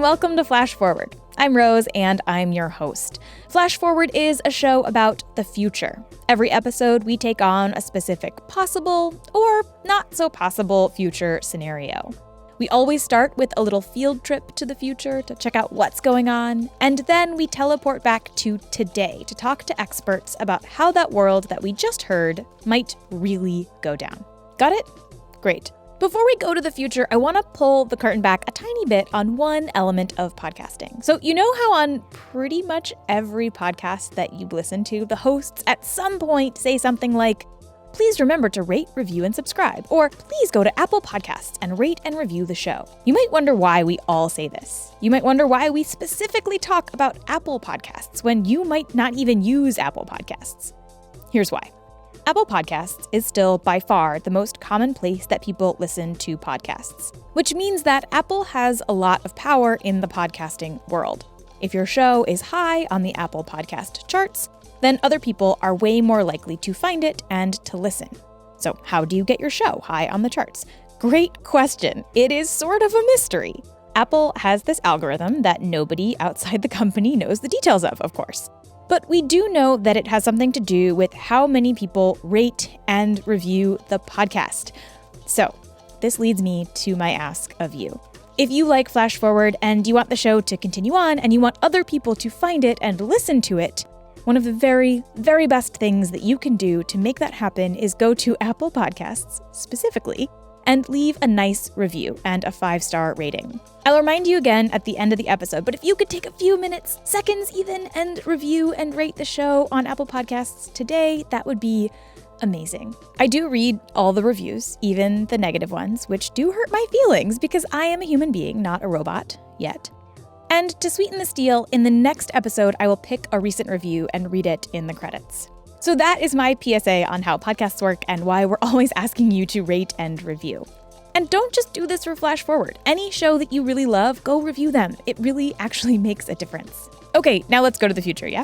and welcome to Flash Forward. I'm Rose, and I'm your host. Flash Forward is a show about the future. Every episode, we take on a specific possible or not so possible future scenario. We always start with a little field trip to the future to check out what's going on, and then we teleport back to today to talk to experts about how that world that we just heard might really go down. Got it? Great. Before we go to the future, I want to pull the curtain back a tiny bit on one element of podcasting. So you know how on pretty much every podcast that you listen to, the hosts at some point say something like, please remember to rate, review, and subscribe, or please go to Apple Podcasts and rate and review the show. You might wonder why we all say this. You might wonder why we specifically talk about Apple Podcasts when you might not even use Apple Podcasts. Here's why. Apple Podcasts is still by far the most common place that people listen to podcasts, which means that Apple has a lot of power in the podcasting world. If your show is high on the Apple Podcast charts, then other people are way more likely to find it and to listen. So how do you get your show high on the charts? Great question. It is sort of a mystery. Apple has this algorithm that nobody outside the company knows the details of course. But we do know that it has something to do with how many people rate and review the podcast. So this leads me to my ask of you. If you like Flash Forward and you want the show to continue on and you want other people to find it and listen to it, one of the very, very best things that you can do to make that happen is go to Apple Podcasts, specifically, and leave a nice review and a 5-star rating. I'll remind you again at the end of the episode, but if you could take a few minutes, seconds even, and review and rate the show on Apple Podcasts today, that would be amazing. I do read all the reviews, even the negative ones, which do hurt my feelings because I am a human being, not a robot, yet. And to sweeten the deal, in the next episode, I will pick a recent review and read it in the credits. So that is my PSA on how podcasts work and why we're always asking you to rate and review. And don't just do this for Flash Forward. Any show that you really love, go review them. It really actually makes a difference. Okay, now let's go to the future, yeah?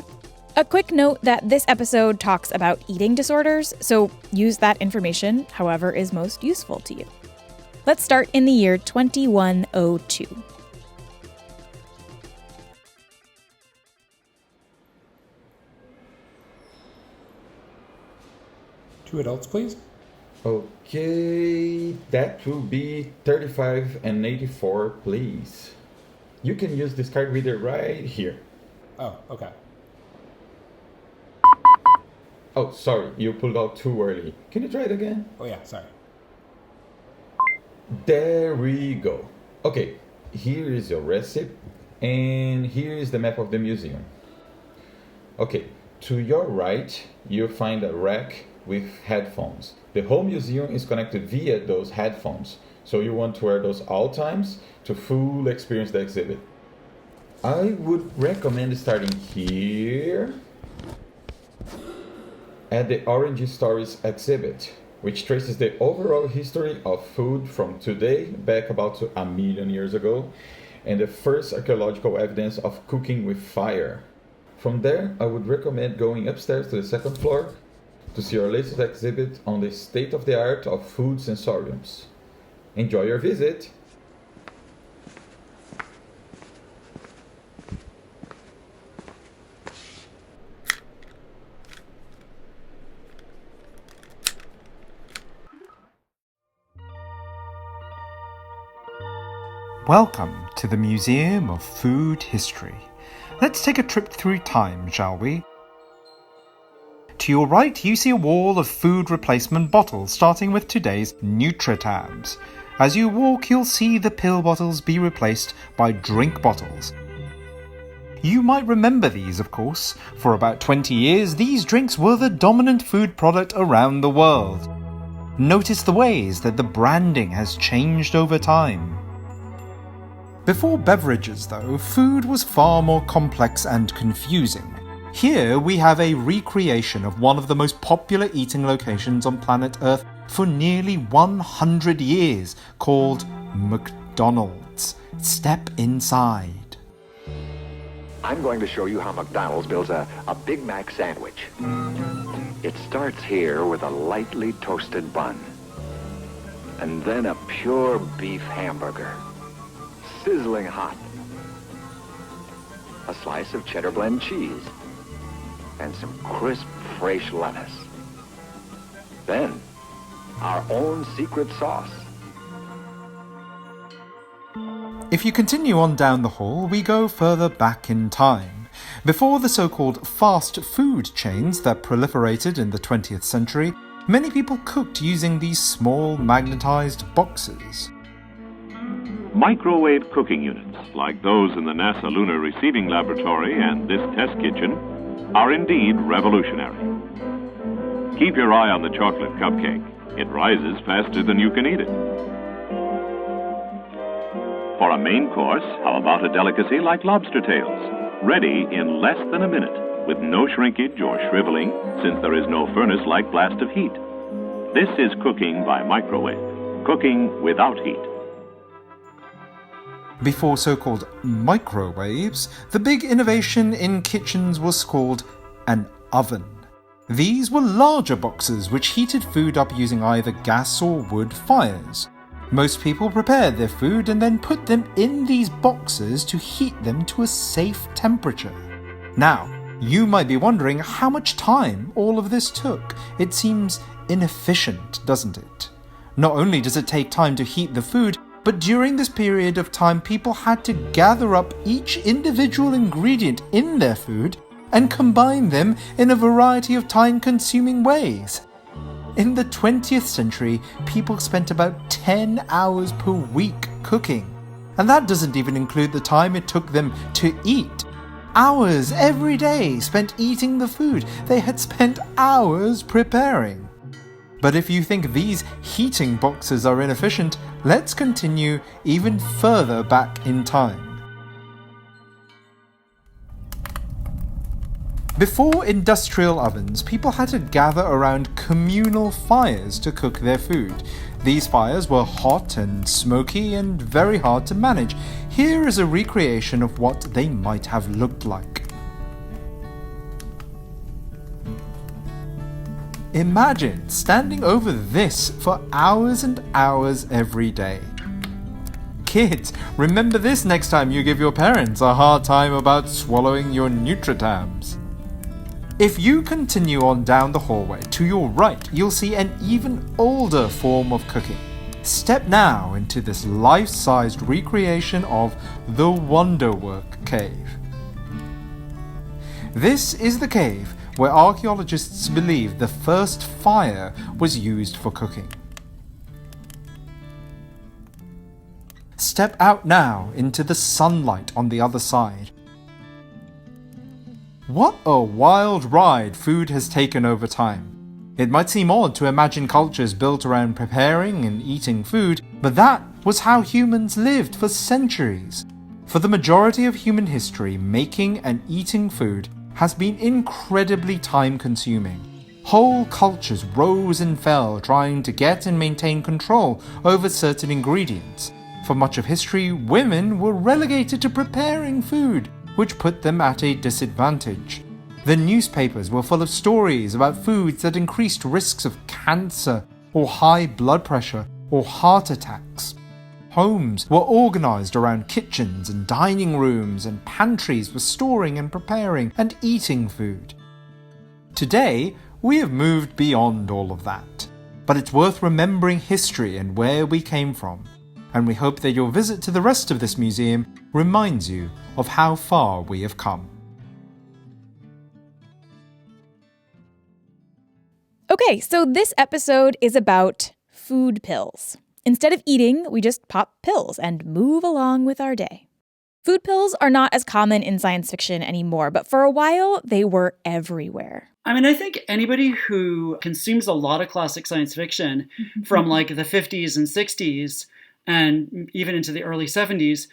A quick note that this episode talks about eating disorders, so use that information however is most useful to you. Let's start in the year 2102. 2 adults, please. Okay, that will be 35 and 84, please. You can use this card reader right here. Oh, okay. Oh, sorry, you pulled out too early. Can you try it again? Oh yeah, sorry. There we go. Okay, here is your receipt, and here is the map of the museum. Okay, to your right, you'll find a rack with headphones. The whole museum is connected via those headphones, so you want to wear those all times to fully experience the exhibit. I would recommend starting here at the Orange Stories exhibit, which traces the overall history of food from today back about to 1 million years ago, and the first archaeological evidence of cooking with fire. From there, I would recommend going upstairs to the second floor to see our latest exhibit on the state-of-the-art of food sensoriums. Enjoy your visit! Welcome to the Museum of Food History. Let's take a trip through time, shall we? To your right, you see a wall of food replacement bottles, starting with today's NutriTabs. As you walk, you'll see the pill bottles be replaced by drink bottles. You might remember these, of course. For about 20 years, these drinks were the dominant food product around the world. Notice the ways that the branding has changed over time. Before beverages, though, food was far more complex and confusing. Here we have a recreation of one of the most popular eating locations on planet Earth for nearly 100 years, called McDonald's. Step inside. I'm going to show you how McDonald's builds a Big Mac sandwich. It starts here with a lightly toasted bun, and then a pure beef hamburger, sizzling hot, a slice of cheddar blend cheese, and some crisp, fresh lettuce. Then, our own secret sauce. If you continue on down the hall, we go further back in time. Before the so-called fast food chains that proliferated in the 20th century, many people cooked using these small magnetized boxes. Microwave cooking units, like those in the NASA Lunar Receiving Laboratory and this test kitchen, are indeed revolutionary. Keep your eye on the chocolate cupcake. It rises faster than you can eat it. For a main course, how about a delicacy like lobster tails? Ready in less than a minute, with no shrinkage or shriveling, since there is no furnace-like blast of heat. This is cooking by microwave, cooking without heat. Before so-called microwaves, the big innovation in kitchens was called an oven. These were larger boxes which heated food up using either gas or wood fires. Most people prepared their food and then put them in these boxes to heat them to a safe temperature. Now, you might be wondering how much time all of this took. It seems inefficient, doesn't it? Not only does it take time to heat the food, but during this period of time, people had to gather up each individual ingredient in their food and combine them in a variety of time-consuming ways. In the 20th century, people spent about 10 hours per week cooking, and that doesn't even include the time it took them to eat. Hours every day spent eating the food they had spent hours preparing. But if you think these heating boxes are inefficient, let's continue even further back in time. Before industrial ovens, people had to gather around communal fires to cook their food. These fires were hot and smoky and very hard to manage. Here is a recreation of what they might have looked like. Imagine standing over this for hours and hours every day. Kids, remember this next time you give your parents a hard time about swallowing your Nutritams. If you continue on down the hallway, to your right, you'll see an even older form of cooking. Step now into this life-sized recreation of the Wonderwork Cave. This is the cave where archaeologists believe the first fire was used for cooking. Step out now into the sunlight on the other side. What a wild ride food has taken over time. It might seem odd to imagine cultures built around preparing and eating food, but that was how humans lived for centuries. For the majority of human history, making and eating food has been incredibly time-consuming. Whole cultures rose and fell trying to get and maintain control over certain ingredients. For much of history, women were relegated to preparing food, which put them at a disadvantage. The newspapers were full of stories about foods that increased risks of cancer, or high blood pressure, or heart attacks. Homes were organized around kitchens and dining rooms and pantries for storing and preparing and eating food. Today, we have moved beyond all of that, but it's worth remembering history and where we came from. And we hope that your visit to the rest of this museum reminds you of how far we have come. Okay, so this episode is about food pills. Instead of eating, we just pop pills and move along with our day. Food pills are not as common in science fiction anymore, but for a while, they were everywhere. I mean, I think anybody who consumes a lot of classic science fiction from like the 50s and 60s and even into the early 70s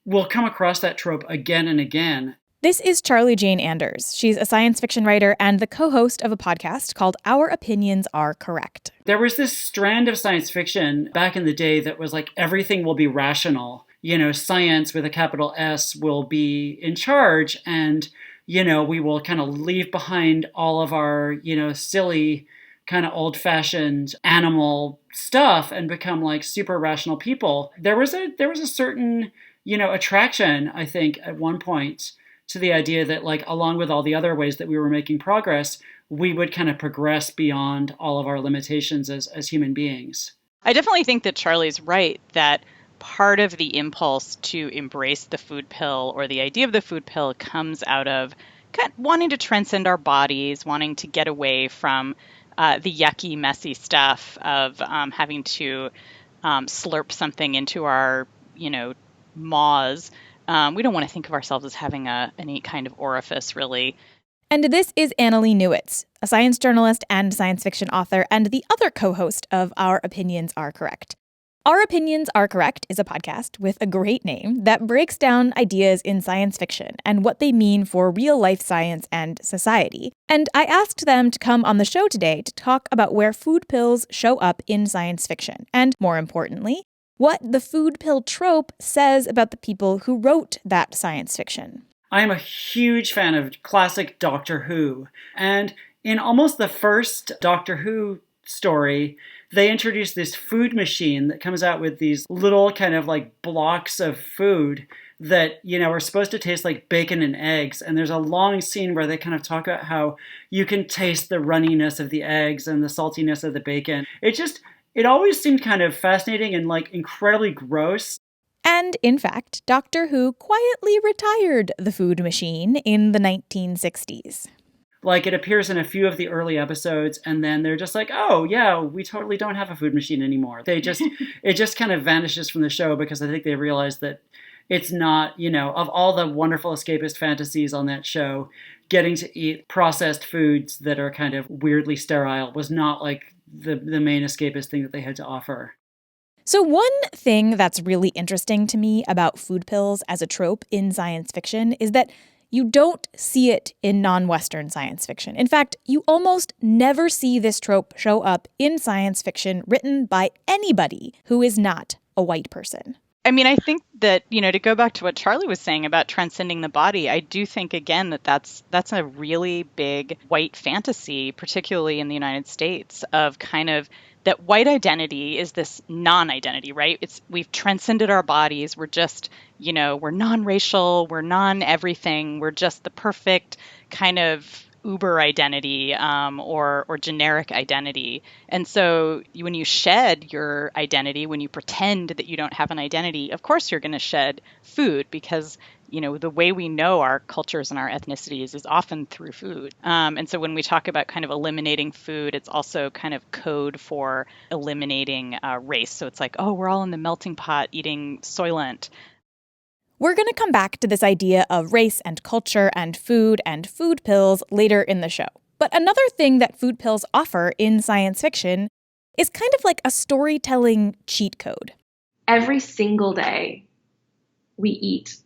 will come across that trope again and again. This is Charlie Jane Anders. She's a science fiction writer and the co-host of a podcast called Our Opinions Are Correct. There was this strand of science fiction back in the day that was like, everything will be rational. You know, science with a capital S will be in charge, and, you know, we will kind of leave behind all of our, you know, silly kind of old-fashioned animal stuff and become like super rational people. There was a certain, you know, attraction, I think, at one point to the idea that, like, along with all the other ways that we were making progress, we would kind of progress beyond all of our limitations as human beings. I definitely think that Charlie's right that part of the impulse to embrace the food pill or the idea of the food pill comes out of wanting to transcend our bodies, wanting to get away from the yucky, messy stuff of having to slurp something into our, maws. We don't want to think of ourselves as having any kind of orifice, really. And this is Annalee Newitz, a science journalist and science fiction author, and the other co-host of Our Opinions Are Correct. Our Opinions Are Correct is a podcast with a great name that breaks down ideas in science fiction and what they mean for real-life science and society. And I asked them to come on the show today to talk about where food pills show up in science fiction, and more importantly, what the food pill trope says about the people who wrote that science fiction. I am a huge fan of classic Doctor Who, and in almost the first Doctor Who story, they introduce this food machine that comes out with these little kind of like blocks of food that, are supposed to taste like bacon and eggs. And there's a long scene where they kind of talk about how you can taste the runniness of the eggs and the saltiness of the bacon. It always seemed kind of fascinating and like incredibly gross. And, in fact, Doctor Who quietly retired the food machine in the 1960s. Like, it appears in a few of the early episodes, and then they're just like, oh, yeah, we totally don't have a food machine anymore. It just kind of vanishes from the show because I think they realized that it's not, of all the wonderful escapist fantasies on that show, getting to eat processed foods that are kind of weirdly sterile was not like the main escapist thing that they had to offer. So one thing that's really interesting to me about food pills as a trope in science fiction is that you don't see it in non-Western science fiction. In fact, you almost never see this trope show up in science fiction written by anybody who is not a white person. I mean, I think that, to go back to what Charlie was saying about transcending the body, I do think, again, that's a really big white fantasy, particularly in the United States, of kind of that white identity is this non-identity, right? We've transcended our bodies. We're just, we're non-racial, we're non-everything. We're just the perfect kind of uber identity or generic identity. And so when you shed your identity, when you pretend that you don't have an identity, of course you're going to shed food because the way we know our cultures and our ethnicities is often through food. And so when we talk about kind of eliminating food, it's also kind of code for eliminating race. So it's like, oh, we're all in the melting pot eating Soylent. We're going to come back to this idea of race and culture and food pills later in the show. But another thing that food pills offer in science fiction is kind of like a storytelling cheat code. Every single day we eat.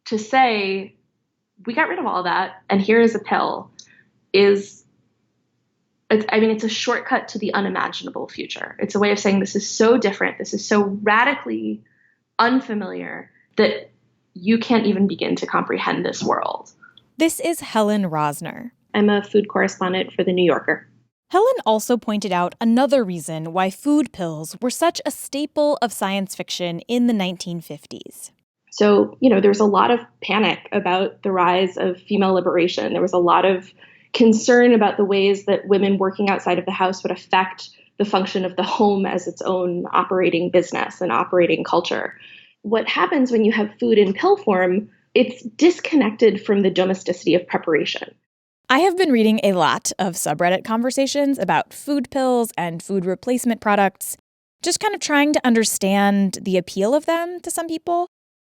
To say, we got rid of all that, and here is a pill, it's a shortcut to the unimaginable future. It's a way of saying this is so different, this is so radically unfamiliar that you can't even begin to comprehend this world. This is Helen Rosner. I'm a food correspondent for The New Yorker. Helen also pointed out another reason why food pills were such a staple of science fiction in the 1950s. So, there was a lot of panic about the rise of female liberation. There was a lot of concern about the ways that women working outside of the house would affect the function of the home as its own operating business and operating culture. What happens when you have food in pill form, it's disconnected from the domesticity of preparation. I have been reading a lot of subreddit conversations about food pills and food replacement products, just kind of trying to understand the appeal of them to some people.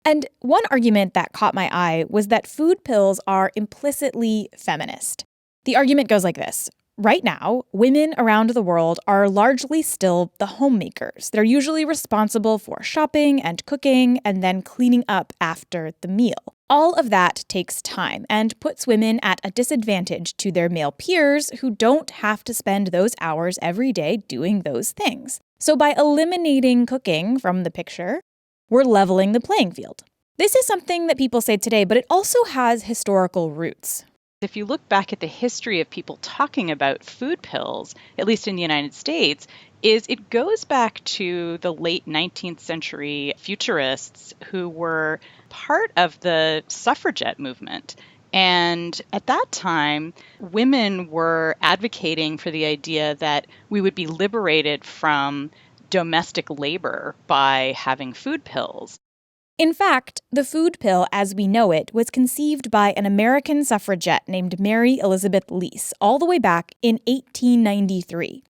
And one argument that caught my eye was that food pills are implicitly feminist. The argument goes like this. Right now, women around the world are largely still the homemakers. They're usually responsible for shopping and cooking and then cleaning up after the meal. All of that takes time and puts women at a disadvantage to their male peers who don't have to spend those hours every day doing those things. So by eliminating cooking from the picture, we're leveling the playing field. This is something that people say today, but it also has historical roots. If you look back at the history of people talking about food pills, at least in the United States, it goes back to the late 19th century futurists who were part of the suffragette movement. And at that time, women were advocating for the idea that we would be liberated from domestic labor by having food pills. In fact, the food pill as we know it was conceived by an American suffragette named Mary Elizabeth Lease all the way back in 1893.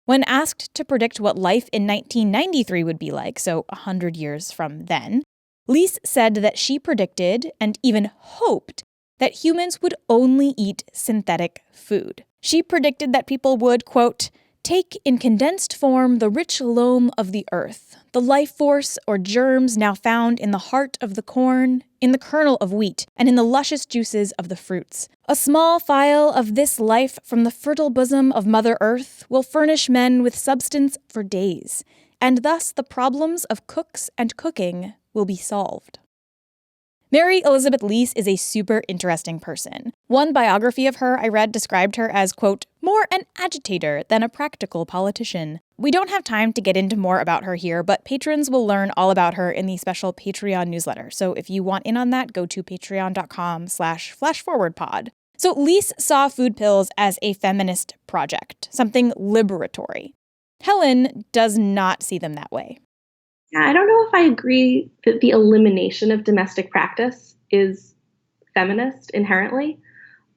When asked to predict what life in 1993 would be like, so 100 years from then, Lease said that she predicted, and even hoped, that humans would only eat synthetic food. She predicted that people would, quote, take in condensed form the rich loam of the earth, the life force or germs now found in the heart of the corn, in the kernel of wheat, and in the luscious juices of the fruits. A small phial of this life from the fertile bosom of Mother Earth will furnish men with substance for days, and thus the problems of cooks and cooking will be solved. Mary Elizabeth Lease is a super interesting person. One biography of her I read described her as, quote, more an agitator than a practical politician. We don't have time to get into more about her here, but patrons will learn all about her in the special Patreon newsletter. So if you want in on that, go to patreon.com/flashforwardpod. So Lease saw food pills as a feminist project, something liberatory. Helen does not see them that way. I don't know if I agree that the elimination of domestic practice is feminist inherently.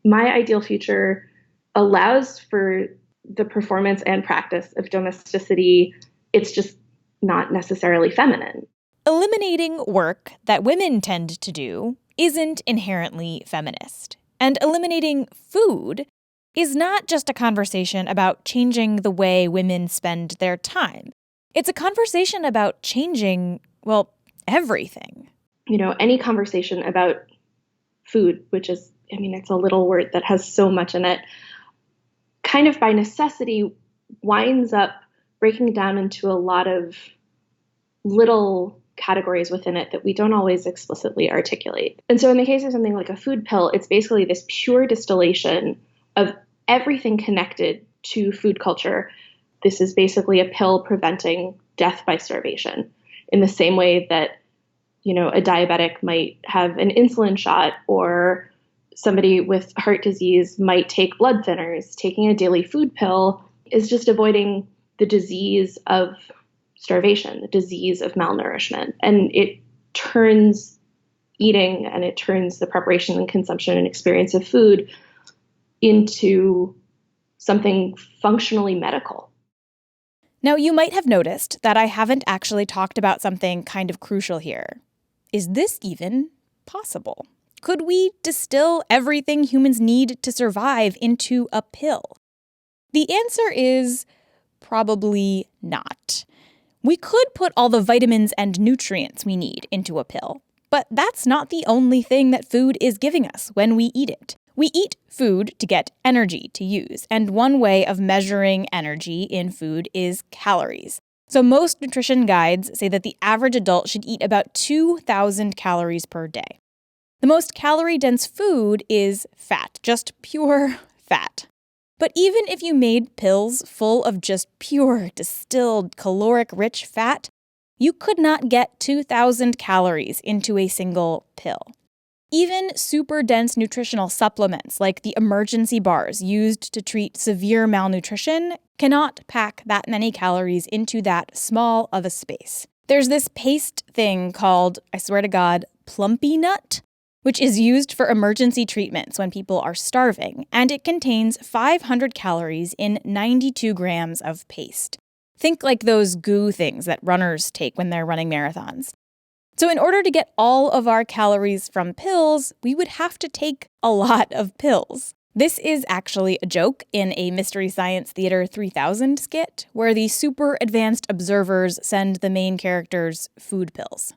My ideal future allows for the performance and practice of domesticity. It's just not necessarily feminine. Eliminating work that women tend to do isn't inherently feminist. And eliminating food is not just a conversation about changing the way women spend their time. It's a conversation about changing, well, everything. You know, any conversation about food, which is, I mean, it's a little word that has so much in it, kind of by necessity winds up breaking down into a lot of little categories within it that we don't always explicitly articulate. And so in the case of something like a food pill, it's basically this pure distillation of everything connected to food culture. This is basically a pill preventing death by starvation in the same way that, you know, a diabetic might have an insulin shot or somebody with heart disease might take blood thinners. Taking a daily food pill is just avoiding the disease of starvation, the disease of malnourishment. And it turns eating and it turns the preparation and consumption and experience of food into something functionally medical. Now, you might have noticed that I haven't actually talked about something kind of crucial here. Is this even possible? Could we distill everything humans need to survive into a pill? The answer is probably not. We could put all the vitamins and nutrients we need into a pill, but that's not the only thing that food is giving us when we eat it. We eat food to get energy to use, and one way of measuring energy in food is calories. So most nutrition guides say that the average adult should eat about 2,000 calories per day. The most calorie-dense food is fat, just pure fat. But even if you made pills full of just pure, distilled, caloric-rich fat, you could not get 2,000 calories into a single pill. Even super dense nutritional supplements like the emergency bars used to treat severe malnutrition cannot pack that many calories into that small of a space. There's this paste thing called, I swear to God, plumpy nut, which is used for emergency treatments when people are starving, and it contains 500 calories in 92 grams of paste. Think like those goo things that runners take when they're running marathons. So in order to get all of our calories from pills, we would have to take a lot of pills. This is actually a joke in a Mystery Science Theater 3000 skit, where the super advanced observers send the main characters food pills.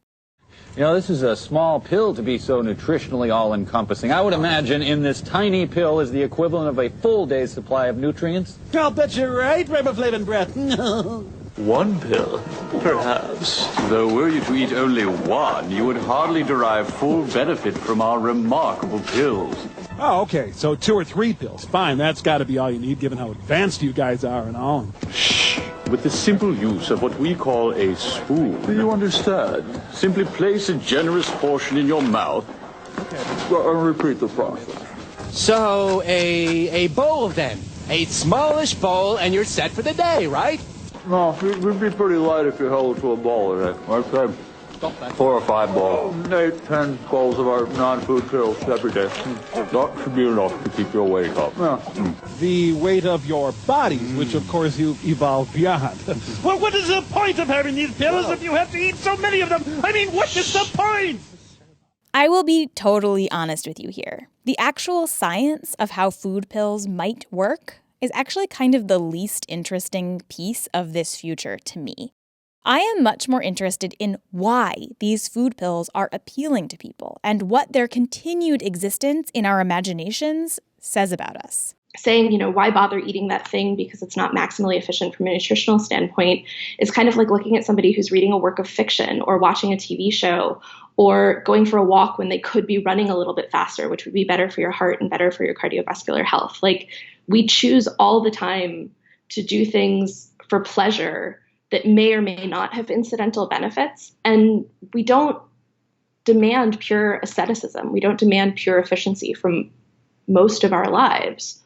You know, this is a small pill to be so nutritionally all-encompassing. I would imagine in this tiny pill is the equivalent of a full day's supply of nutrients. I'll bet you're right, riboflavin breath. One pill, perhaps. Though were you to eat only one, you would hardly derive full benefit from our remarkable pills. Oh, okay, so 2 or 3 pills. Fine, that's got to be all you need, given how advanced you guys are and all. Shh. With the simple use of what we call a spoon. Do you understand? Simply place a generous portion in your mouth. Okay. repeat the process. So, a bowl then. A smallish bowl, and you're set for the day, right? No, we'd be pretty light if you held to a bowl in it. I'd say 4 or 5 bowls. 8, 10 bowls of our non-food pills every day. That should be enough to keep your weight up. Yeah. The weight of your bodies, which of course you've evolved beyond. Well, what is the point of having these pills if you have to eat so many of them? I mean, what is the point? I will be totally honest with you here. The actual science of how food pills might work is actually kind of the least interesting piece of this future to me. I am much more interested in why these food pills are appealing to people and what their continued existence in our imaginations says about us. Saying, why bother eating that thing because it's not maximally efficient from a nutritional standpoint is kind of like looking at somebody who's reading a work of fiction or watching a TV show or going for a walk when they could be running a little bit faster, which would be better for your heart and better for your cardiovascular health. Like, we choose all the time to do things for pleasure that may or may not have incidental benefits. And we don't demand pure asceticism. We don't demand pure efficiency from most of our lives.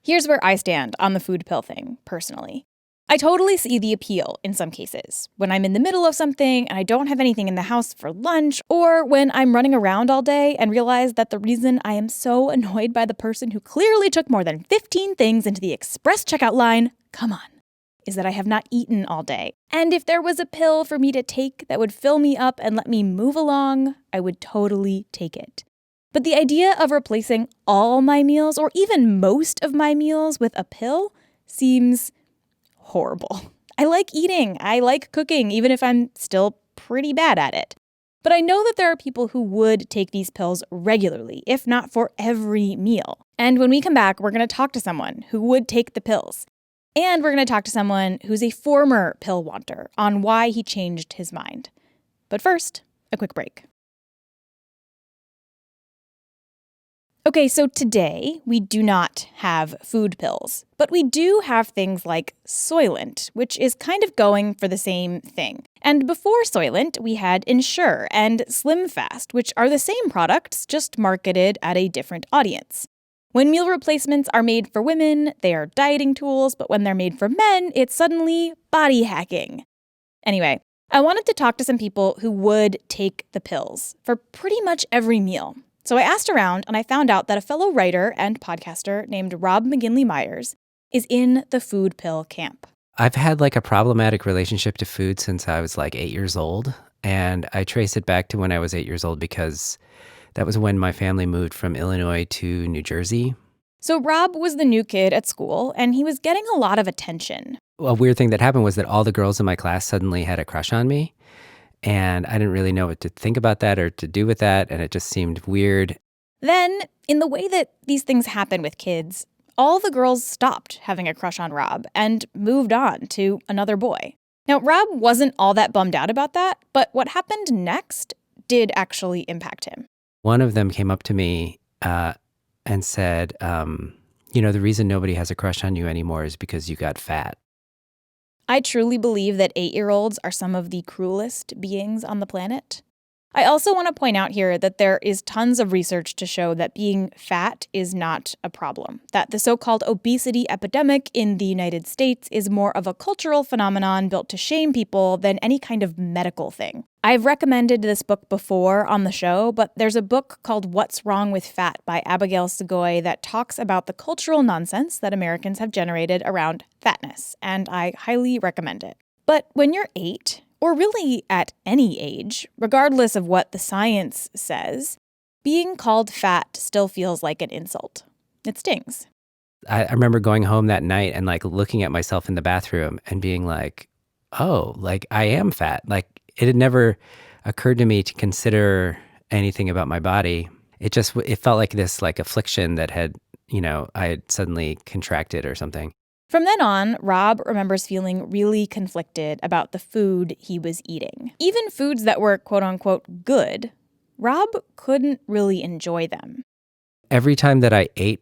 Here's where I stand on the food pill thing, personally. I totally see the appeal in some cases, when I'm in the middle of something and I don't have anything in the house for lunch, or when I'm running around all day and realize that the reason I am so annoyed by the person who clearly took more than 15 things into the express checkout line, come on, is that I have not eaten all day. And if there was a pill for me to take that would fill me up and let me move along, I would totally take it. But the idea of replacing all my meals, or even most of my meals, with a pill seems horrible. I like eating. I like cooking, even if I'm still pretty bad at it. But I know that there are people who would take these pills regularly, if not for every meal. And when we come back, we're going to talk to someone who would take the pills. And we're going to talk to someone who's a former pill wanter on why he changed his mind. But first, a quick break. Okay, so today we do not have food pills, but we do have things like Soylent, which is kind of going for the same thing. And before Soylent, we had Ensure and Slim Fast, which are the same products, just marketed at a different audience. When meal replacements are made for women, they are dieting tools, but when they're made for men, it's suddenly body hacking. Anyway, I wanted to talk to some people who would take the pills for pretty much every meal. So I asked around, and I found out that a fellow writer and podcaster named Rob McGinley-Myers is in the food pill camp. I've had a problematic relationship to food since I was 8 years old. And I trace it back to when I was 8 years old because that was when my family moved from Illinois to New Jersey. So Rob was the new kid at school, and he was getting a lot of attention. A weird thing that happened was that all the girls in my class suddenly had a crush on me. And I didn't really know what to think about that or to do with that, and it just seemed weird. Then, in the way that these things happen with kids, all the girls stopped having a crush on Rob and moved on to another boy. Now, Rob wasn't all that bummed out about that, but what happened next did actually impact him. One of them came up to me and said, the reason nobody has a crush on you anymore is because you got fat. I truly believe that 8-year-olds are some of the cruelest beings on the planet. I also want to point out here that there is tons of research to show that being fat is not a problem, that the so-called obesity epidemic in the United States is more of a cultural phenomenon built to shame people than any kind of medical thing. I've recommended this book before on the show, but there's a book called What's Wrong with Fat by Abigail Segoy that talks about the cultural nonsense that Americans have generated around fatness, and I highly recommend it. But when you're 8, or really at any age, regardless of what the science says, being called fat still feels like an insult. It stings. I remember going home that night and looking at myself in the bathroom and being I am fat. It had never occurred to me to consider anything about my body. It felt like this affliction that had, I had suddenly contracted or something. From then on, Rob remembers feeling really conflicted about the food he was eating. Even foods that were quote-unquote good, Rob couldn't really enjoy them. Every time that I ate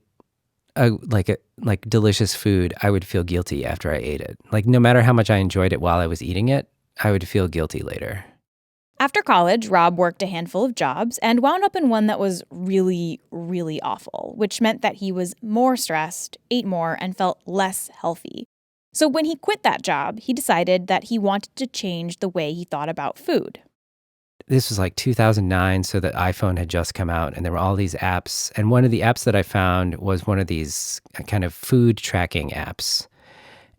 delicious food, I would feel guilty after I ate it. No matter how much I enjoyed it while I was eating it, I would feel guilty later. After college, Rob worked a handful of jobs and wound up in one that was really, really awful, which meant that he was more stressed, ate more, and felt less healthy. So when he quit that job, he decided that he wanted to change the way he thought about food. This was like 2009, so the iPhone had just come out, and there were all these apps. And one of the apps that I found was one of these kind of food tracking apps.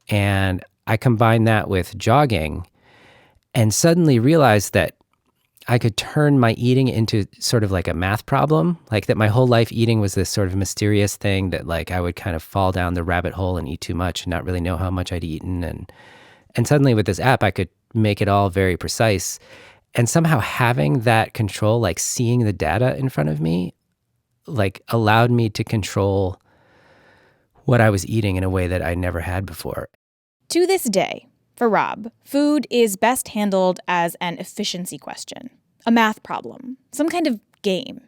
And I combined that with jogging and suddenly realized that I could turn my eating into sort of like a math problem, like that my whole life eating was this sort of mysterious thing that like I would kind of fall down the rabbit hole and eat too much and not really know how much I'd eaten. And suddenly with this app, I could make it all very precise. And somehow having that control, like seeing the data in front of me, like allowed me to control what I was eating in a way that I never had before. To this day, for Rob, food is best handled as an efficiency question, a math problem, some kind of game.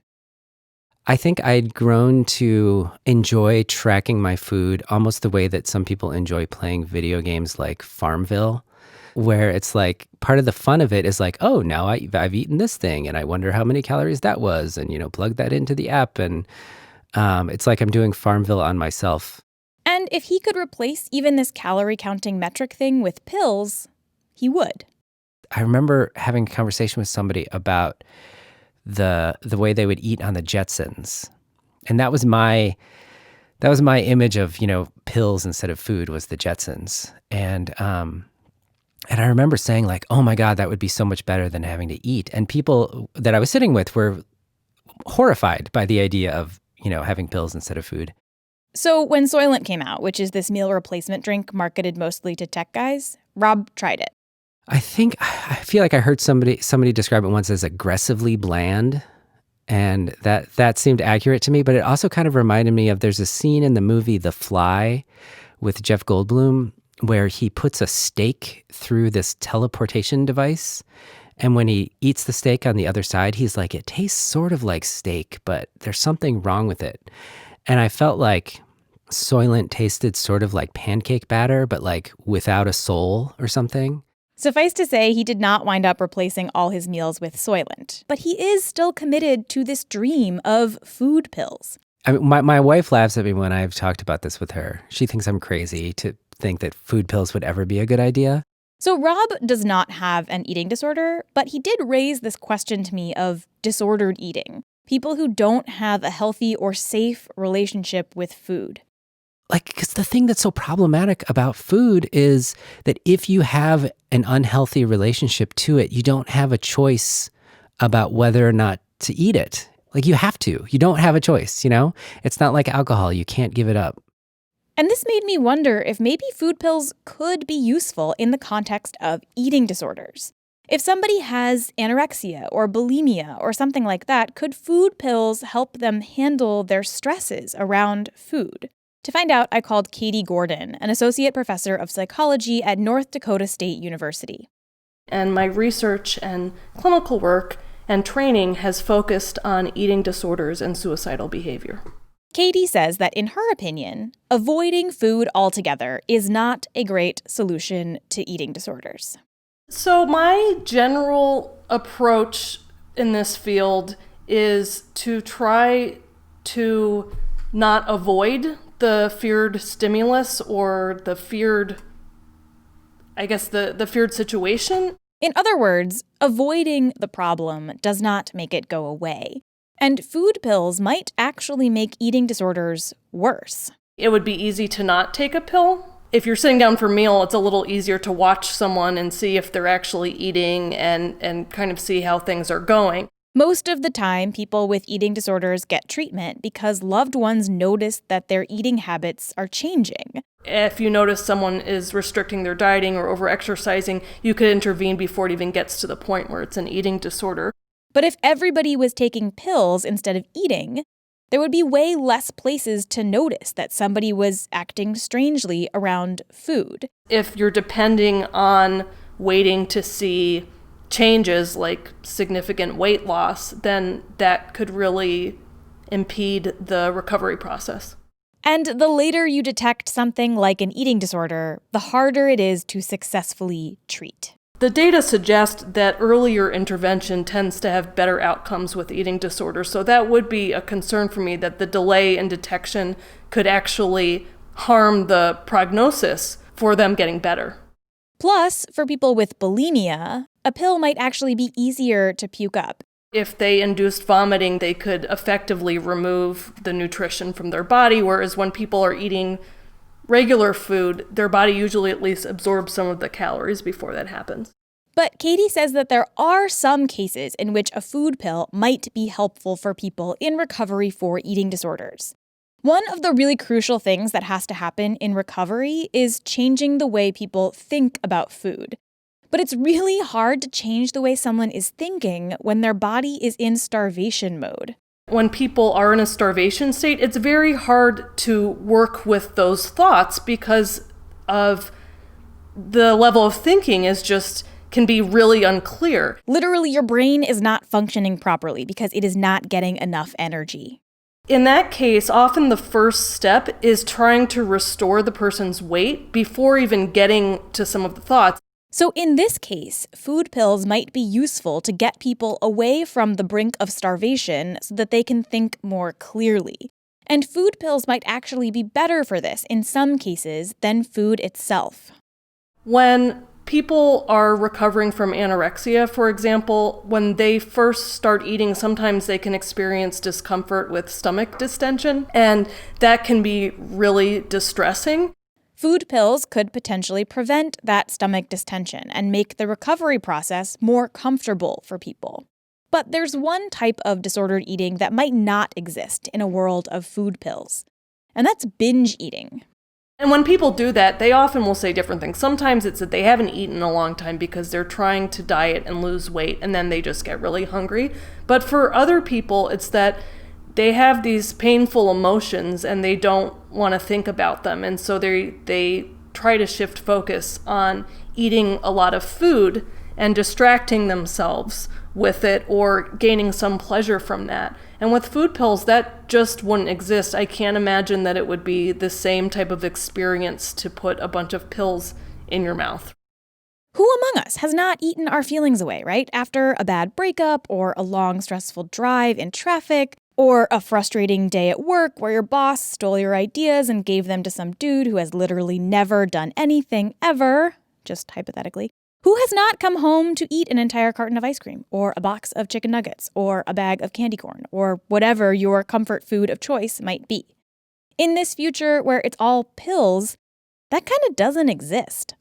I think I'd grown to enjoy tracking my food almost the way that some people enjoy playing video games like Farmville, where it's like part of the fun of it is like, oh, now I've eaten this thing and I wonder how many calories that was, and, plug that into the app. And it's like I'm doing Farmville on myself. And if he could replace even this calorie counting metric thing with pills, he would. I remember having a conversation with somebody about the way they would eat on the Jetsons. And that was my image of, pills instead of food was the Jetsons. And I remember saying like, oh my God, that would be so much better than having to eat. And people that I was sitting with were horrified by the idea of, having pills instead of food. So when Soylent came out, which is this meal replacement drink marketed mostly to tech guys, Rob tried it. I feel like I heard somebody describe it once as aggressively bland, and that seemed accurate to me, but it also kind of reminded me of, there's a scene in the movie The Fly with Jeff Goldblum where he puts a steak through this teleportation device, and when he eats the steak on the other side, he's like, it tastes sort of like steak, but there's something wrong with it. And I felt like Soylent tasted sort of like pancake batter, but like without a soul or something. Suffice to say, he did not wind up replacing all his meals with Soylent, but he is still committed to this dream of food pills. I mean, my wife laughs at me when I've talked about this with her. She thinks I'm crazy to think that food pills would ever be a good idea. So Rob does not have an eating disorder, but he did raise this question to me of disordered eating. People who don't have a healthy or safe relationship with food. Because the thing that's so problematic about food is that if you have an unhealthy relationship to it, you don't have a choice about whether or not to eat it. Like, you have to. You don't have a choice, It's not like alcohol. You can't give it up. And this made me wonder if maybe food pills could be useful in the context of eating disorders. If somebody has anorexia or bulimia or something like that, could food pills help them handle their stresses around food? To find out, I called Katie Gordon, an associate professor of psychology at North Dakota State University. And my research and clinical work and training has focused on eating disorders and suicidal behavior. Katie says that in her opinion, avoiding food altogether is not a great solution to eating disorders. So my general approach in this field is to try to not avoid the feared stimulus or the feared, the feared situation. In other words, avoiding the problem does not make it go away. And food pills might actually make eating disorders worse. It would be easy to not take a pill. If you're sitting down for a meal, it's a little easier to watch someone and see if they're actually eating and kind of see how things are going. Most of the time, people with eating disorders get treatment because loved ones notice that their eating habits are changing. If you notice someone is restricting their dieting or over-exercising, you could intervene before it even gets to the point where it's an eating disorder. But if everybody was taking pills instead of eating, there would be way less places to notice that somebody was acting strangely around food. If you're depending on waiting to see changes like significant weight loss, then that could really impede the recovery process. And the later you detect something like an eating disorder, the harder it is to successfully treat. The data suggest that earlier intervention tends to have better outcomes with eating disorders, so that would be a concern for me, that the delay in detection could actually harm the prognosis for them getting better. Plus, for people with bulimia, a pill might actually be easier to puke up. If they induced vomiting, they could effectively remove the nutrition from their body, whereas when people are eating regular food, their body usually at least absorbs some of the calories before that happens. But Katie says that there are some cases in which a food pill might be helpful for people in recovery for eating disorders. One of the really crucial things that has to happen in recovery is changing the way people think about food. But it's really hard to change the way someone is thinking when their body is in starvation mode. When people are in a starvation state, it's very hard to work with those thoughts because of the level of thinking can be really unclear. Literally, your brain is not functioning properly because it is not getting enough energy. In that case, often the first step is trying to restore the person's weight before even getting to some of the thoughts. So in this case, food pills might be useful to get people away from the brink of starvation so that they can think more clearly. And food pills might actually be better for this in some cases than food itself. When people are recovering from anorexia, for example, when they first start eating, sometimes they can experience discomfort with stomach distension, and that can be really distressing. Food pills could potentially prevent that stomach distension and make the recovery process more comfortable for people. But there's one type of disordered eating that might not exist in a world of food pills, and that's binge eating. And when people do that, they often will say different things. Sometimes it's that they haven't eaten in a long time because they're trying to diet and lose weight, and then they just get really hungry. But for other people, it's that they have these painful emotions and they don't want to think about them. And so they try to shift focus on eating a lot of food and distracting themselves with it or gaining some pleasure from that. And with food pills, that just wouldn't exist. I can't imagine that it would be the same type of experience to put a bunch of pills in your mouth. Who among us has not eaten our feelings away, right? After a bad breakup or a long, stressful drive in traffic, or a frustrating day at work where your boss stole your ideas and gave them to some dude who has literally never done anything ever, just hypothetically. Who has not come home to eat an entire carton of ice cream, or a box of chicken nuggets, or a bag of candy corn, or whatever your comfort food of choice might be? In this future where it's all pills, that kind of doesn't exist.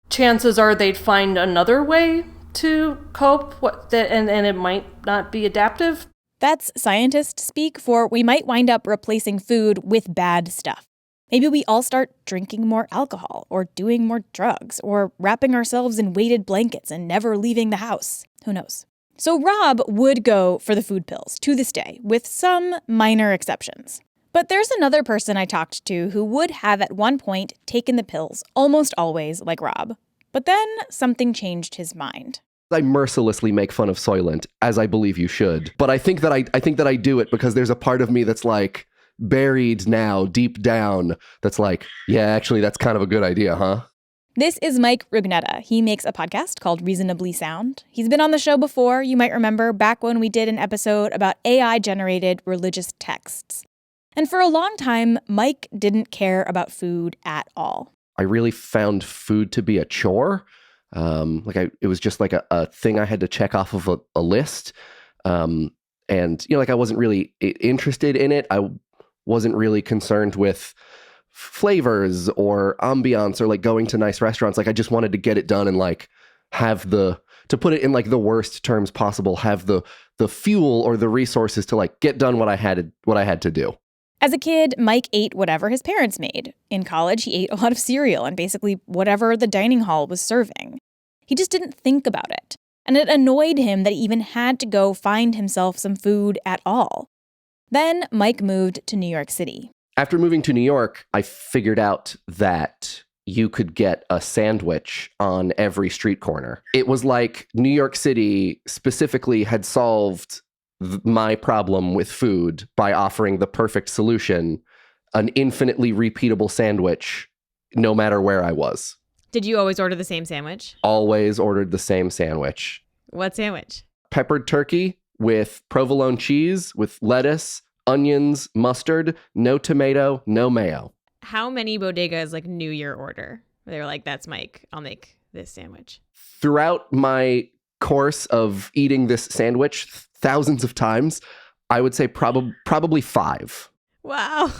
Chances are they'd find another way to cope, and it might not be adaptive. That's scientist speak for we might wind up replacing food with bad stuff. Maybe we all start drinking more alcohol, or doing more drugs, or wrapping ourselves in weighted blankets and never leaving the house. Who knows? So Rob would go for the food pills to this day, with some minor exceptions. But there's another person I talked to who would have at one point taken the pills, almost always like Rob. But then something changed his mind. I mercilessly make fun of Soylent, as I believe you should. But I think that I do it because there's a part of me that's like buried now, deep down, that's like, yeah, actually, that's kind of a good idea, huh? This is Mike Rugnetta. He makes a podcast called Reasonably Sound. He's been on the show before, you might remember, back when we did an episode about AI-generated religious texts. And for a long time, Mike didn't care about food at all. I really found food to be a chore. It was just like a thing I had to check off of a list. And, I wasn't really interested in it. I wasn't really concerned with flavors or ambiance or like going to nice restaurants. Like I just wanted to get it done and like have to put it in like the worst terms possible, have the fuel or the resources to like get done what I had to do. As a kid, Mike ate whatever his parents made. In college, he ate a lot of cereal and basically whatever the dining hall was serving. He just didn't think about it. And it annoyed him that he even had to go find himself some food at all. Then Mike moved to New York City. After moving to New York, I figured out that you could get a sandwich on every street corner. It was like New York City specifically had solved my problem with food by offering the perfect solution, an infinitely repeatable sandwich, no matter where I was. Did you always order the same sandwich? Always ordered the same sandwich. What sandwich? Peppered turkey with provolone cheese, with lettuce, onions, mustard, no tomato, no mayo. How many bodegas like knew your order? They were like, that's Mike. I'll make this sandwich. Throughout my course of eating this sandwich thousands of times, I would say probably 5. Wow.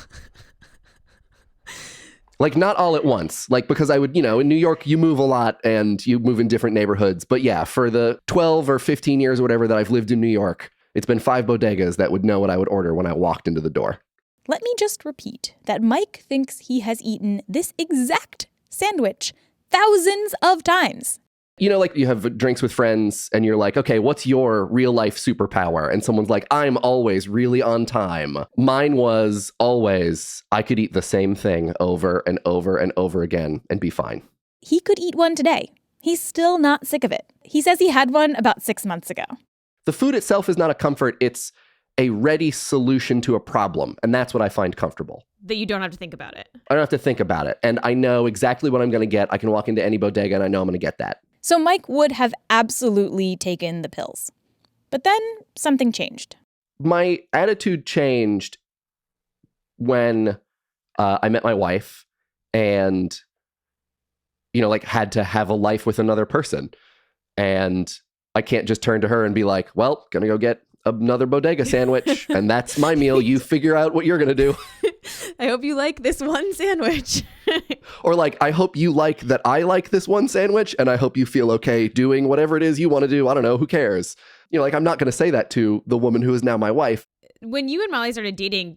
Like, not all at once. Like, because I would, in New York, you move a lot and you move in different neighborhoods. But yeah, for the 12 or 15 years or whatever that I've lived in New York, it's been 5 bodegas that would know what I would order when I walked into the door. Let me just repeat that Mike thinks he has eaten this exact sandwich thousands of times. Like you have drinks with friends and you're like, okay, what's your real life superpower? And someone's like, I'm always really on time. Mine was always, I could eat the same thing over and over and over again and be fine. He could eat one today. He's still not sick of it. He says he had one about 6 months ago. The food itself is not a comfort. It's a ready solution to a problem. And that's what I find comfortable. That you don't have to think about it. I don't have to think about it. And I know exactly what I'm going to get. I can walk into any bodega and I know I'm going to get that. So Mike would have absolutely taken the pills. But then something changed. My attitude changed when I met my wife and, had to have a life with another person. And I can't just turn to her and be like, well, gonna go get another bodega sandwich. And that's my meal. You figure out what you're going to do. I hope you like this one sandwich. Or like, I hope you like that I like this one sandwich, and I hope you feel okay doing whatever it is you want to do. I don't know. Who cares? I'm not going to say that to the woman who is now my wife. When you and Molly started dating,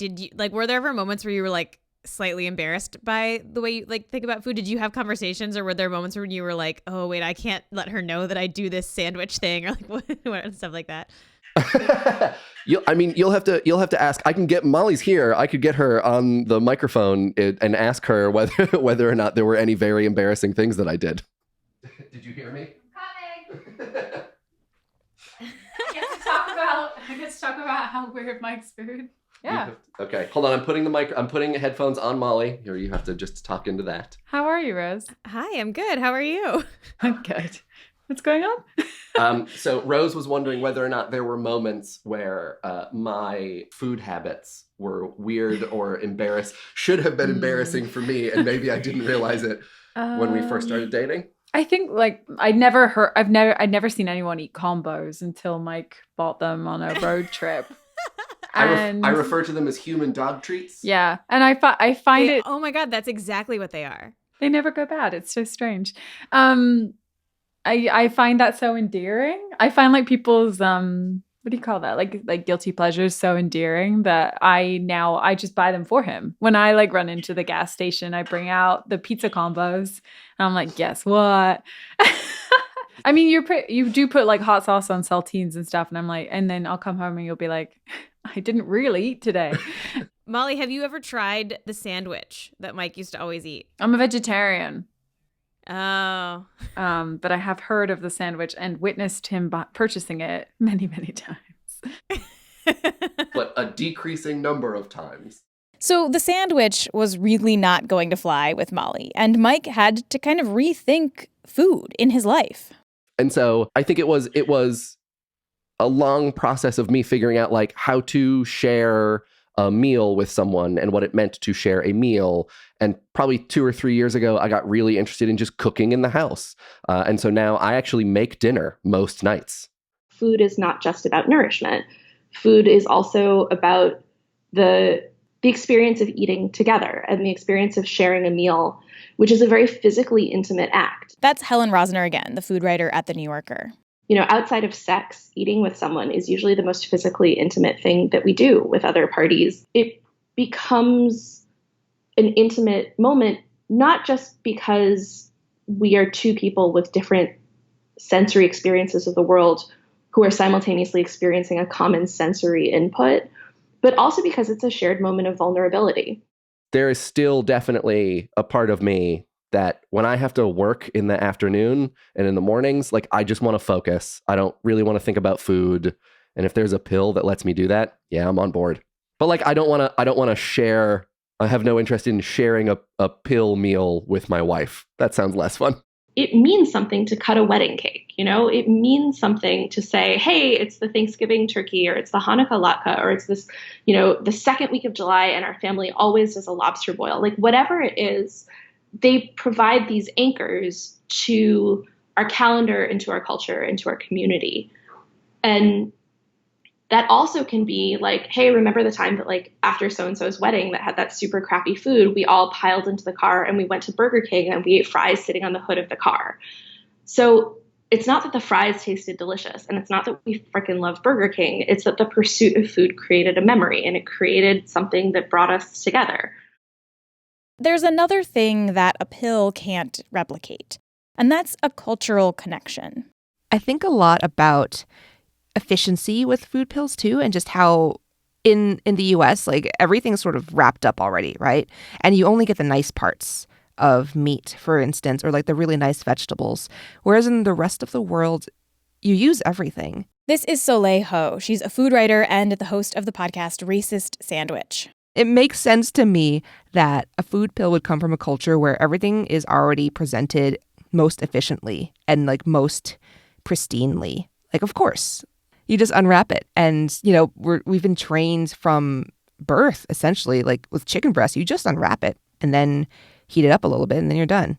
were there ever moments where you were like slightly embarrassed by the way you think about food? Did you have conversations, or were there moments when you were like, oh wait, I can't let her know that I do this sandwich thing, or what stuff like that? You'll have to ask. I can get Molly's here. I could get her on the microphone and ask her whether or not there were any very embarrassing things that I did. Did you hear me? I get to talk about how weird Mike's food. Yeah. Okay, hold on. I'm putting headphones on Molly. Here, you have to just talk into that. How are you, Rose? Hi, I'm good. How are you? I'm good. What's going on? So Rose was wondering whether or not there were moments where my food habits were weird or should have been embarrassing for me, and maybe I didn't realize it when we first started dating. I think I'd never seen anyone eat combos until Mike bought them on a road trip. I refer to them as human dog treats. Yeah, and I find it. Oh my God, that's exactly what they are. They never go bad. It's so strange. I find that so endearing. I find people's what do you call that? Like guilty pleasures so endearing that I just buy them for him. When I run into the gas station, I bring out the pizza combos and I'm like, guess what? I mean, you do put hot sauce on saltines and stuff, and I'm like, and then I'll come home and you'll be like, I didn't really eat today. Molly, have you ever tried the sandwich that Mike used to always eat? I'm a vegetarian. Oh. But I have heard of the sandwich and witnessed him purchasing it many, many times. But a decreasing number of times. So the sandwich was really not going to fly with Molly, and Mike had to kind of rethink food in his life. And so I think it was a long process of me figuring out how to share a meal with someone and what it meant to share a meal. And probably 2 or 3 years ago, I got really interested in just cooking in the house. And so now I actually make dinner most nights. Food is not just about nourishment. Food is also about the experience of eating together and the experience of sharing a meal, which is a very physically intimate act. That's Helen Rosner again, the food writer at The New Yorker. Outside of sex, eating with someone is usually the most physically intimate thing that we do with other parties. It becomes an intimate moment, not just because we are two people with different sensory experiences of the world who are simultaneously experiencing a common sensory input, but also because it's a shared moment of vulnerability. There is still definitely a part of me that when I have to work in the afternoon and in the mornings, I just want to focus. I don't really want to think about food. And if there's a pill that lets me do that, yeah, I'm on board. But I don't want to share. I have no interest in sharing a pill meal with my wife. That sounds less fun. it means something to cut a wedding cake. It means something to say, hey, it's the Thanksgiving turkey, or it's the Hanukkah latke, or it's this, the second week of July and our family always does a lobster boil. Like whatever it is, they provide these anchors to our calendar, into our culture, into our community. And that also can be like, hey, remember the time that like after so-and-so's wedding that had that super crappy food, we all piled into the car and we went to Burger King and we ate fries sitting on the hood of the car. So it's not that the fries tasted delicious, and it's not that we freaking love Burger King. It's that the pursuit of food created a memory, and it created something that brought us together. There's another thing that a pill can't replicate, and that's a cultural connection. I think a lot about efficiency with food pills too, and just how in the US, like everything's sort of wrapped up already, right? And you only get the nice parts of meat, for instance, or like the really nice vegetables. Whereas in the rest of the world, you use everything. This is Soleil Ho. She's a food writer and the host of the podcast Racist Sandwich. It makes sense to me that a food pill would come from a culture where everything is already presented most efficiently and like most pristinely. Like, of course, you just unwrap it. And, we've been trained from birth, essentially, like with chicken breast, you just unwrap it and then heat it up a little bit and then you're done.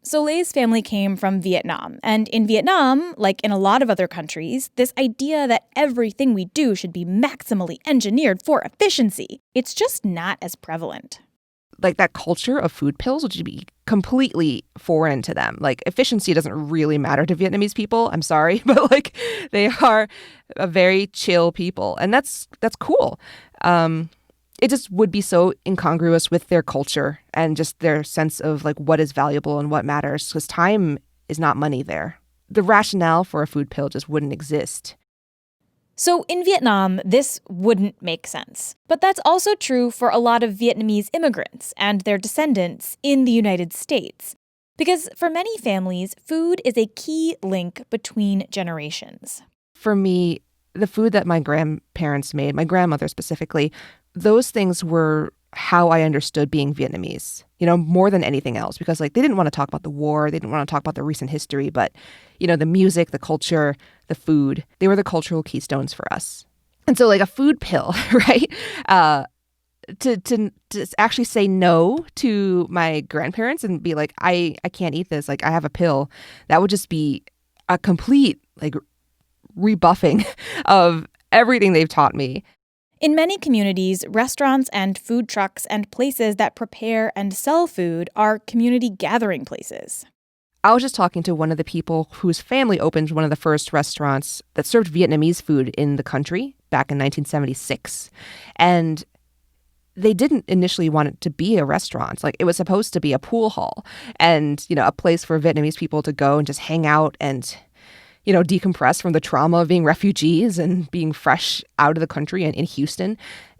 Soleil's family came from Vietnam. And in Vietnam, like in a lot of other countries, this idea that everything we do should be maximally engineered for efficiency, it's just not as prevalent. Like that culture of food pills would be completely foreign to them. Like efficiency doesn't really matter to Vietnamese people. I'm sorry, but like they are a very chill people, and that's cool. It just would be so incongruous with their culture and just their sense of like what is valuable and what matters, because time is not money there. The rationale for a food pill just wouldn't exist. So in Vietnam, this wouldn't make sense. But that's also true for a lot of Vietnamese immigrants and their descendants in the United States. Because for many families, food is a key link between generations. For me, the food that my grandparents made, my grandmother specifically, those things were how I understood being Vietnamese, more than anything else, because like they didn't want to talk about the war, they didn't want to talk about the recent history, but the music, the culture, the food, they were the cultural keystones for us. And so like a food pill, right? To actually say no to my grandparents and be like, I can't eat this, like I have a pill, that would just be a complete like rebuffing of everything they've taught me. In many communities, restaurants and food trucks and places that prepare and sell food are community gathering places. I was just talking to one of the people whose family opened one of the first restaurants that served Vietnamese food in the country back in 1976. And they didn't initially want it to be a restaurant. Like it was supposed to be a pool hall and, a place for Vietnamese people to go and just hang out and decompress from the trauma of being refugees and being fresh out of the country and in Houston.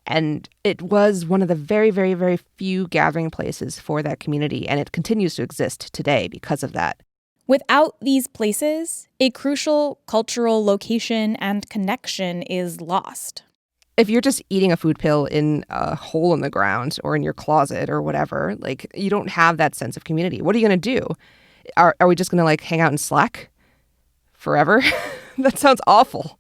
And it was one of the very, very, very few gathering places for that community. And it continues to exist today because of that. Without these places, a crucial cultural location and connection is lost. If you're just eating a food pill in a hole in the ground or in your closet or whatever, like you don't have that sense of community. What are you going to do? Are we just going to like hang out and Slack forever? That sounds awful.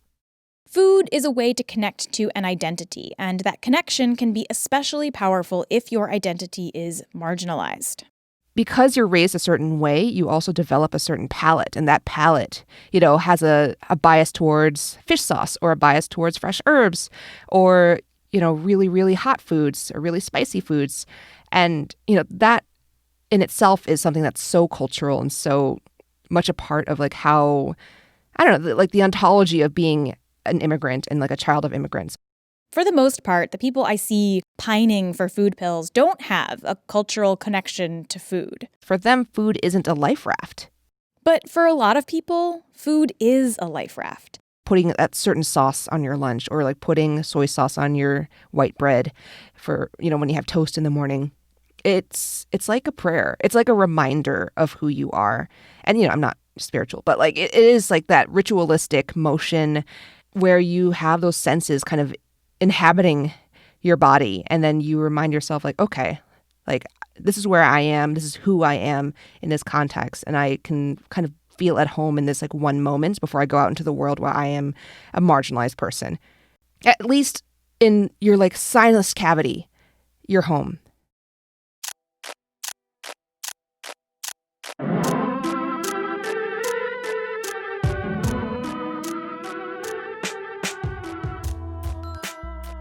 Food is a way to connect to an identity, and that connection can be especially powerful if your identity is marginalized. Because you're raised a certain way, you also develop a certain palate, and that palate, has a bias towards fish sauce or a bias towards fresh herbs or, really, really hot foods or really spicy foods. And, that in itself is something that's so cultural and so much a part of like how, I don't know, like the ontology of being an immigrant and like a child of immigrants. For the most part, the people I see pining for food pills don't have a cultural connection to food. For them, food isn't a life raft. But for a lot of people, food is a life raft. Putting that certain sauce on your lunch or like putting soy sauce on your white bread for, when you have toast in the morning. It's like a prayer. It's like a reminder of who you are. And, I'm not spiritual, but like it is like that ritualistic motion where you have those senses kind of inhabiting your body. And then you remind yourself like, okay, like this is where I am, this is who I am in this context, and I can kind of feel at home in this like one moment before I go out into the world where I am a marginalized person. At least in your like sinus cavity, you're home.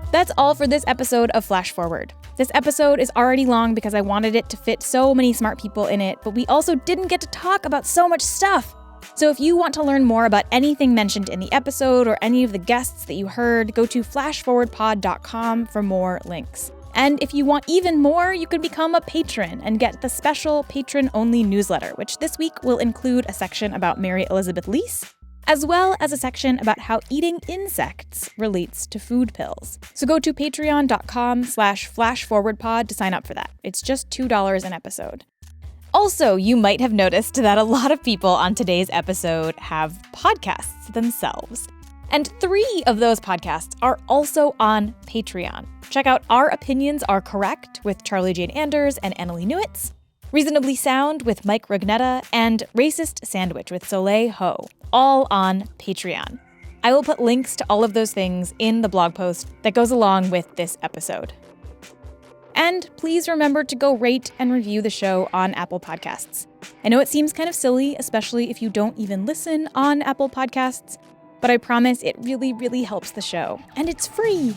That's all for this episode of Flash Forward. This episode is already long because I wanted it to fit so many smart people in it, but we also didn't get to talk about so much stuff. So if you want to learn more about anything mentioned in the episode or any of the guests that you heard, go to flashforwardpod.com for more links. And if you want even more, you can become a patron and get the special patron-only newsletter, which this week will include a section about Mary Elizabeth Lease, as well as a section about how eating insects relates to food pills. So go to patreon.com/flashforwardpod to sign up for that. It's just $2 an episode. Also, you might have noticed that a lot of people on today's episode have podcasts themselves. And 3 of those podcasts are also on Patreon. Check out Our Opinions Are Correct with Charlie Jane Anders and Annalie Newitz, Reasonably Sound with Mike Rugnetta, and Racist Sandwich with Soleil Ho, all on Patreon. I will put links to all of those things in the blog post that goes along with this episode. And please remember to go rate and review the show on Apple Podcasts. I know it seems kind of silly, especially if you don't even listen on Apple Podcasts, but I promise it really, really helps the show, and it's free.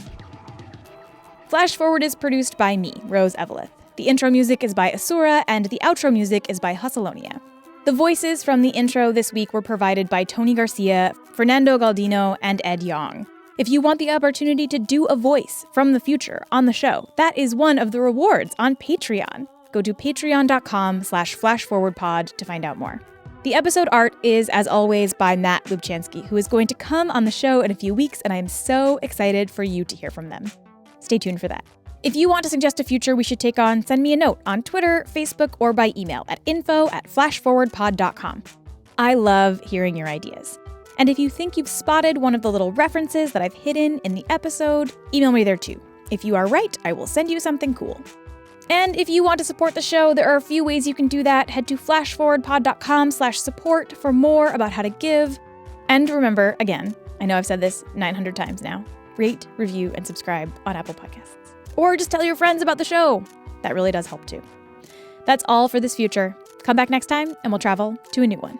Flash Forward is produced by me, Rose Eveleth. The intro music is by Asura, and the outro music is by Hustalonia. The voices from the intro this week were provided by Tony Garcia, Fernando Galdino, and Ed Yong. If you want the opportunity to do a voice from the future on the show, that is one of the rewards on Patreon. Go to patreon.com/flashforwardpod to find out more. The episode art is, as always, by Matt Lubchansky, who is going to come on the show in a few weeks, and I am so excited for you to hear from them. Stay tuned for that. If you want to suggest a future we should take on, send me a note on Twitter, Facebook, or by email at info@flashforwardpod.com. I love hearing your ideas. And if you think you've spotted one of the little references that I've hidden in the episode, email me there too. If you are right, I will send you something cool. And if you want to support the show, there are a few ways you can do that. Head to flashforwardpod.com/support for more about how to give. And remember, again, I know I've said this 900 times now, rate, review, and subscribe on Apple Podcasts. Or just tell your friends about the show. That really does help too. That's all for this future. Come back next time and we'll travel to a new one.